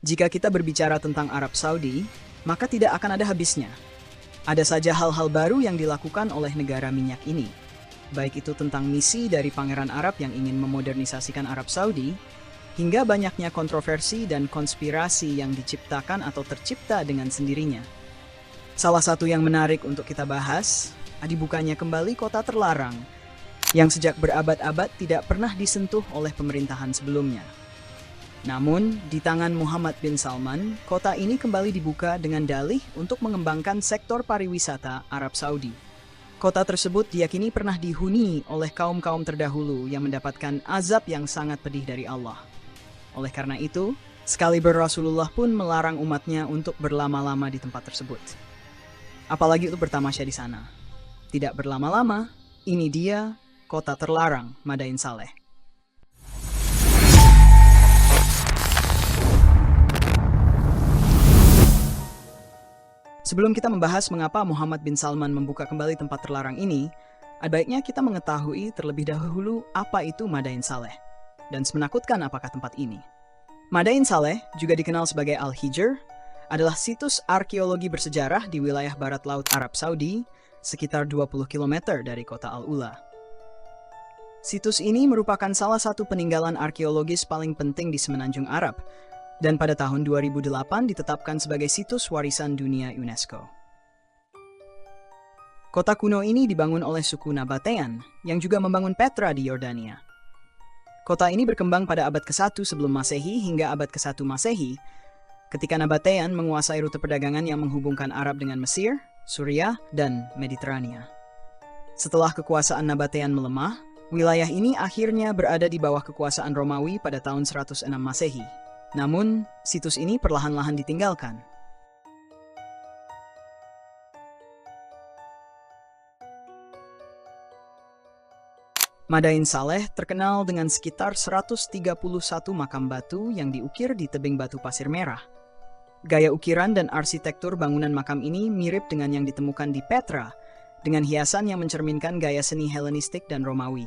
Jika kita berbicara tentang Arab Saudi, maka tidak akan ada habisnya. Ada saja hal-hal baru yang dilakukan oleh negara minyak ini. Baik itu tentang misi dari Pangeran Arab yang ingin memodernisasikan Arab Saudi, hingga banyaknya kontroversi dan konspirasi yang diciptakan atau tercipta dengan sendirinya. Salah satu yang menarik untuk kita bahas, dibukanya kembali kota terlarang, yang sejak berabad-abad tidak pernah disentuh oleh pemerintahan sebelumnya. Namun, di tangan Muhammad bin Salman, kota ini kembali dibuka dengan dalih untuk mengembangkan sektor pariwisata Arab Saudi. Kota tersebut diyakini pernah dihuni oleh kaum-kaum terdahulu yang mendapatkan azab yang sangat pedih dari Allah. Oleh karena itu, sekaliber Rasulullah pun melarang umatnya untuk berlama-lama di tempat tersebut. Apalagi untuk bertamasya di sana. Tidak berlama-lama, ini dia kota terlarang Madain Saleh. Sebelum kita membahas mengapa Muhammad bin Salman membuka kembali tempat terlarang ini, ada baiknya kita mengetahui terlebih dahulu apa itu Madain Saleh, dan semenakutkan apakah tempat ini. Madain Saleh, juga dikenal sebagai Al-Hijr, adalah situs arkeologi bersejarah di wilayah barat laut Arab Saudi, sekitar 20 km dari kota Al-Ula. Situs ini merupakan salah satu peninggalan arkeologis paling penting di Semenanjung Arab, dan pada tahun 2008 ditetapkan sebagai situs warisan dunia UNESCO. Kota kuno ini dibangun oleh suku Nabatean, yang juga membangun Petra di Yordania. Kota ini berkembang pada abad ke-1 sebelum Masehi hingga abad ke-1 Masehi, ketika Nabatean menguasai rute perdagangan yang menghubungkan Arab dengan Mesir, Suriah, dan Mediterania. Setelah kekuasaan Nabatean melemah, wilayah ini akhirnya berada di bawah kekuasaan Romawi pada tahun 106 Masehi. Namun, situs ini perlahan-lahan ditinggalkan. Madain Saleh terkenal dengan sekitar 131 makam batu yang diukir di tebing batu pasir merah. Gaya ukiran dan arsitektur bangunan makam ini mirip dengan yang ditemukan di Petra, dengan hiasan yang mencerminkan gaya seni Helenistik dan Romawi.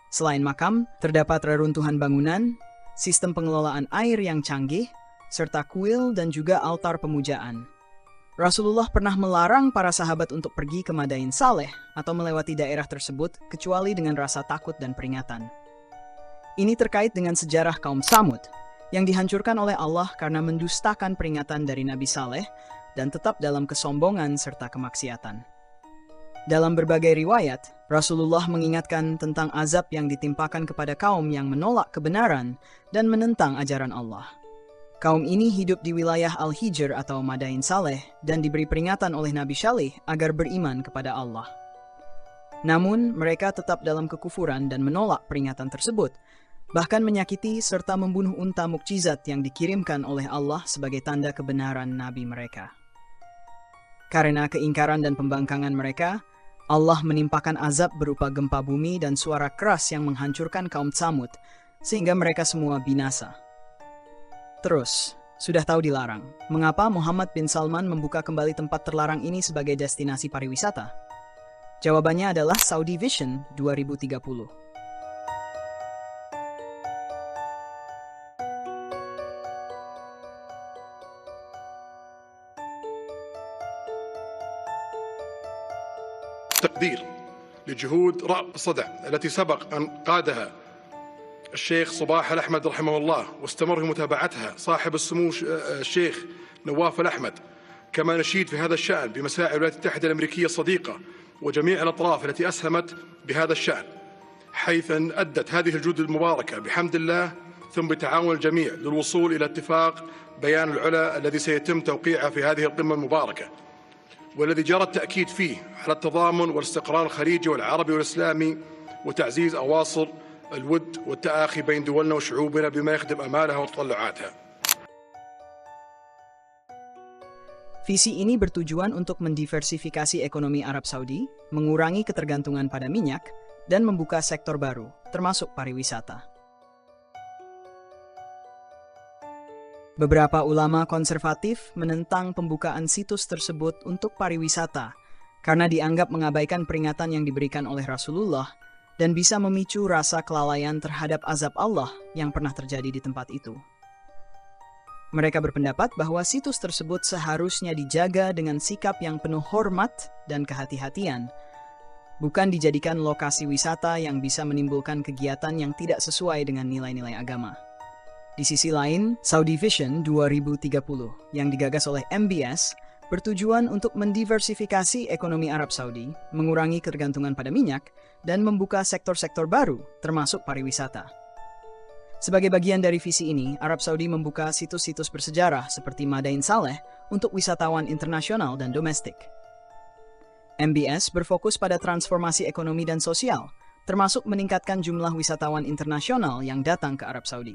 Selain makam, terdapat reruntuhan bangunan, sistem pengelolaan air yang canggih, serta kuil dan juga altar pemujaan. Rasulullah pernah melarang para sahabat untuk pergi ke Madain Saleh atau melewati daerah tersebut kecuali dengan rasa takut dan peringatan. Ini terkait dengan sejarah kaum Tsamud yang dihancurkan oleh Allah karena mendustakan peringatan dari Nabi Saleh dan tetap dalam kesombongan serta kemaksiatan. Dalam berbagai riwayat, Rasulullah mengingatkan tentang azab yang ditimpakan kepada kaum yang menolak kebenaran dan menentang ajaran Allah. Kaum ini hidup di wilayah Al-Hijr atau Madain Saleh dan diberi peringatan oleh Nabi Saleh agar beriman kepada Allah. Namun, mereka tetap dalam kekufuran dan menolak peringatan tersebut, bahkan menyakiti serta membunuh unta mukjizat yang dikirimkan oleh Allah sebagai tanda kebenaran Nabi mereka. Karena keingkaran dan pembangkangan mereka, Allah menimpakan azab berupa gempa bumi dan suara keras yang menghancurkan kaum Tsamud, sehingga mereka semua binasa. Terus, sudah tahu dilarang, mengapa Muhammad bin Salman membuka kembali tempat terlarang ini sebagai destinasi pariwisata? Jawabannya adalah Saudi Vision 2030. تقدير لجهود رأب صدع التي سبق أن قادها الشيخ صباح الأحمد رحمه الله واستمر في متابعتها صاحب السمو الشيخ نواف الأحمد. كما نشيد في هذا الشأن بمساعي الولايات المتحدة الأمريكية الصديقة وجميع الأطراف التي أسهمت بهذا الشأن، حيث أن أدت هذه الجهود المباركة بحمد الله ثم بتعاون الجميع للوصول إلى اتفاق بيان العلا الذي سيتم توقيعه في هذه القمة المباركة، والذي جرى التأكيد فيه على التضامن والاستقرار الخليجي والعربي والإسلامي وتعزيز أواصر الود والتآخي بين دولنا وشعوبنا بما يخدم آمالها وتطلعاتها. Visi ini bertujuan untuk mendiversifikasi ekonomi Arab Saudi, mengurangi ketergantungan pada minyak, dan membuka sektor baru, termasuk pariwisata. Beberapa ulama konservatif menentang pembukaan situs tersebut untuk pariwisata karena dianggap mengabaikan peringatan yang diberikan oleh Rasulullah dan bisa memicu rasa kelalaian terhadap azab Allah yang pernah terjadi di tempat itu. Mereka berpendapat bahwa situs tersebut seharusnya dijaga dengan sikap yang penuh hormat dan kehati-hatian, bukan dijadikan lokasi wisata yang bisa menimbulkan kegiatan yang tidak sesuai dengan nilai-nilai agama. Di sisi lain, Saudi Vision 2030 yang digagas oleh MBS bertujuan untuk mendiversifikasi ekonomi Arab Saudi, mengurangi ketergantungan pada minyak, dan membuka sektor-sektor baru, termasuk pariwisata. Sebagai bagian dari visi ini, Arab Saudi membuka situs-situs bersejarah seperti Madain Saleh untuk wisatawan internasional dan domestik. MBS berfokus pada transformasi ekonomi dan sosial, termasuk meningkatkan jumlah wisatawan internasional yang datang ke Arab Saudi.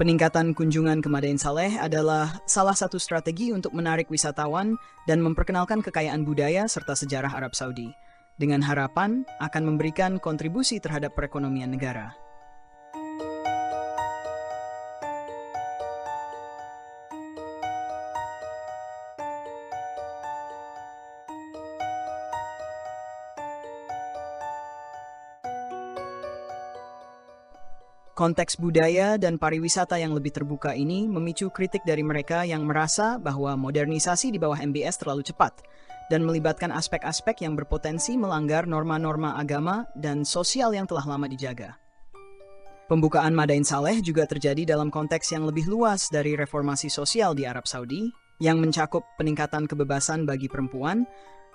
Peningkatan kunjungan ke Madain Saleh adalah salah satu strategi untuk menarik wisatawan dan memperkenalkan kekayaan budaya serta sejarah Arab Saudi, dengan harapan akan memberikan kontribusi terhadap perekonomian negara. Konteks budaya dan pariwisata yang lebih terbuka ini memicu kritik dari mereka yang merasa bahwa modernisasi di bawah MBS terlalu cepat dan melibatkan aspek-aspek yang berpotensi melanggar norma-norma agama dan sosial yang telah lama dijaga. Pembukaan Madain Saleh juga terjadi dalam konteks yang lebih luas dari reformasi sosial di Arab Saudi, yang mencakup peningkatan kebebasan bagi perempuan,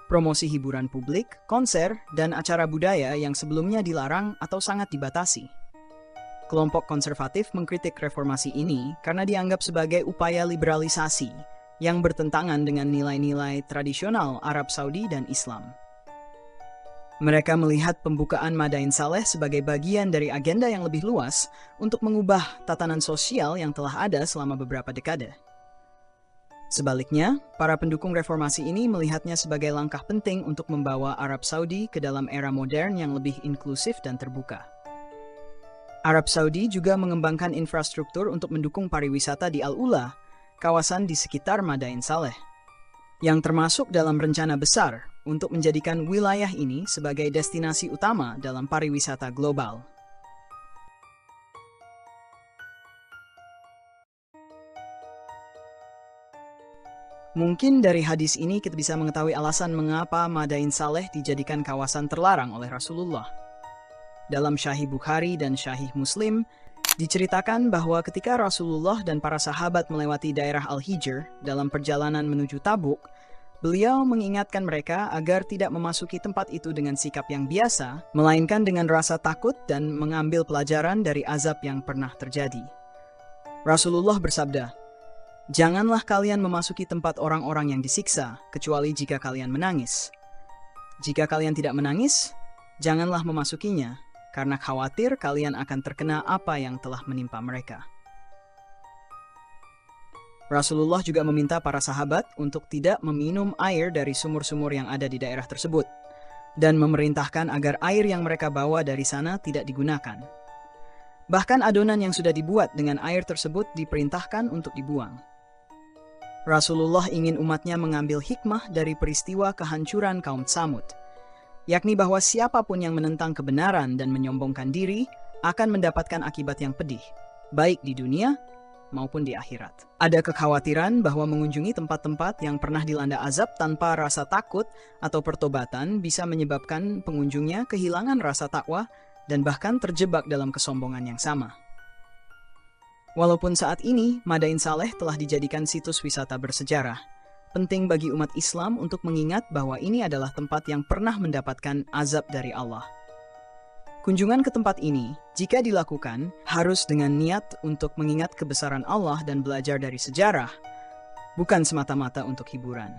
promosi hiburan publik, konser, dan acara budaya yang sebelumnya dilarang atau sangat dibatasi. Kelompok konservatif mengkritik reformasi ini karena dianggap sebagai upaya liberalisasi yang bertentangan dengan nilai-nilai tradisional Arab Saudi dan Islam. Mereka melihat pembukaan Madain Saleh sebagai bagian dari agenda yang lebih luas untuk mengubah tatanan sosial yang telah ada selama beberapa dekade. Sebaliknya, para pendukung reformasi ini melihatnya sebagai langkah penting untuk membawa Arab Saudi ke dalam era modern yang lebih inklusif dan terbuka. Arab Saudi juga mengembangkan infrastruktur untuk mendukung pariwisata di Al-Ula, kawasan di sekitar Madain Saleh, yang termasuk dalam rencana besar untuk menjadikan wilayah ini sebagai destinasi utama dalam pariwisata global. Mungkin dari hadis ini kita bisa mengetahui alasan mengapa Madain Saleh dijadikan kawasan terlarang oleh Rasulullah. Dalam Sahih Bukhari dan Sahih Muslim, diceritakan bahwa ketika Rasulullah dan para sahabat melewati daerah Al-Hijr dalam perjalanan menuju Tabuk, beliau mengingatkan mereka agar tidak memasuki tempat itu dengan sikap yang biasa, melainkan dengan rasa takut dan mengambil pelajaran dari azab yang pernah terjadi. Rasulullah bersabda, "Janganlah kalian memasuki tempat orang-orang yang disiksa, kecuali jika kalian menangis. Jika kalian tidak menangis, janganlah memasukinya, karena khawatir kalian akan terkena apa yang telah menimpa mereka." Rasulullah juga meminta para sahabat untuk tidak meminum air dari sumur-sumur yang ada di daerah tersebut, dan memerintahkan agar air yang mereka bawa dari sana tidak digunakan. Bahkan adonan yang sudah dibuat dengan air tersebut diperintahkan untuk dibuang. Rasulullah ingin umatnya mengambil hikmah dari peristiwa kehancuran kaum Tsamud, yakni bahwa siapapun yang menentang kebenaran dan menyombongkan diri akan mendapatkan akibat yang pedih, baik di dunia maupun di akhirat. Ada kekhawatiran bahwa mengunjungi tempat-tempat yang pernah dilanda azab tanpa rasa takut atau pertobatan bisa menyebabkan pengunjungnya kehilangan rasa takwa dan bahkan terjebak dalam kesombongan yang sama. Walaupun saat ini Madain Saleh telah dijadikan situs wisata bersejarah, penting bagi umat Islam untuk mengingat bahwa ini adalah tempat yang pernah mendapatkan azab dari Allah. Kunjungan ke tempat ini, jika dilakukan, harus dengan niat untuk mengingat kebesaran Allah dan belajar dari sejarah, bukan semata-mata untuk hiburan.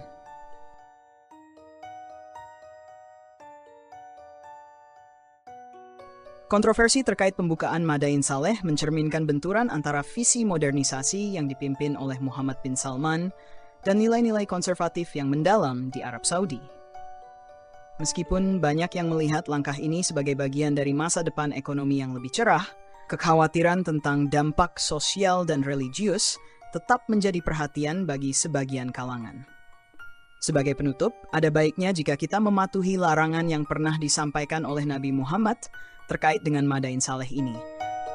Kontroversi terkait pembukaan Madain Saleh mencerminkan benturan antara visi modernisasi yang dipimpin oleh Muhammad bin Salman dan nilai-nilai konservatif yang mendalam di Arab Saudi. Meskipun banyak yang melihat langkah ini sebagai bagian dari masa depan ekonomi yang lebih cerah, kekhawatiran tentang dampak sosial dan religius tetap menjadi perhatian bagi sebagian kalangan. Sebagai penutup, ada baiknya jika kita mematuhi larangan yang pernah disampaikan oleh Nabi Muhammad terkait dengan Madain Saleh ini,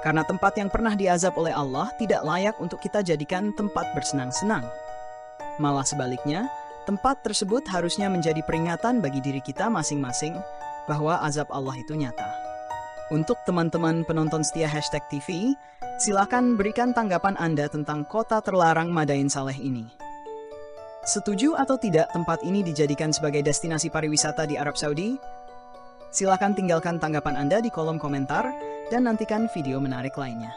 Karena tempat yang pernah diazab oleh Allah tidak layak untuk kita jadikan tempat bersenang-senang. Malah sebaliknya, tempat tersebut harusnya menjadi peringatan bagi diri kita masing-masing bahwa azab Allah itu nyata. Untuk teman-teman penonton setia #TV, silakan berikan tanggapan Anda tentang kota terlarang Madain Saleh ini. Setuju atau tidak tempat ini dijadikan sebagai destinasi pariwisata di Arab Saudi? Silakan tinggalkan tanggapan Anda di kolom komentar dan nantikan video menarik lainnya.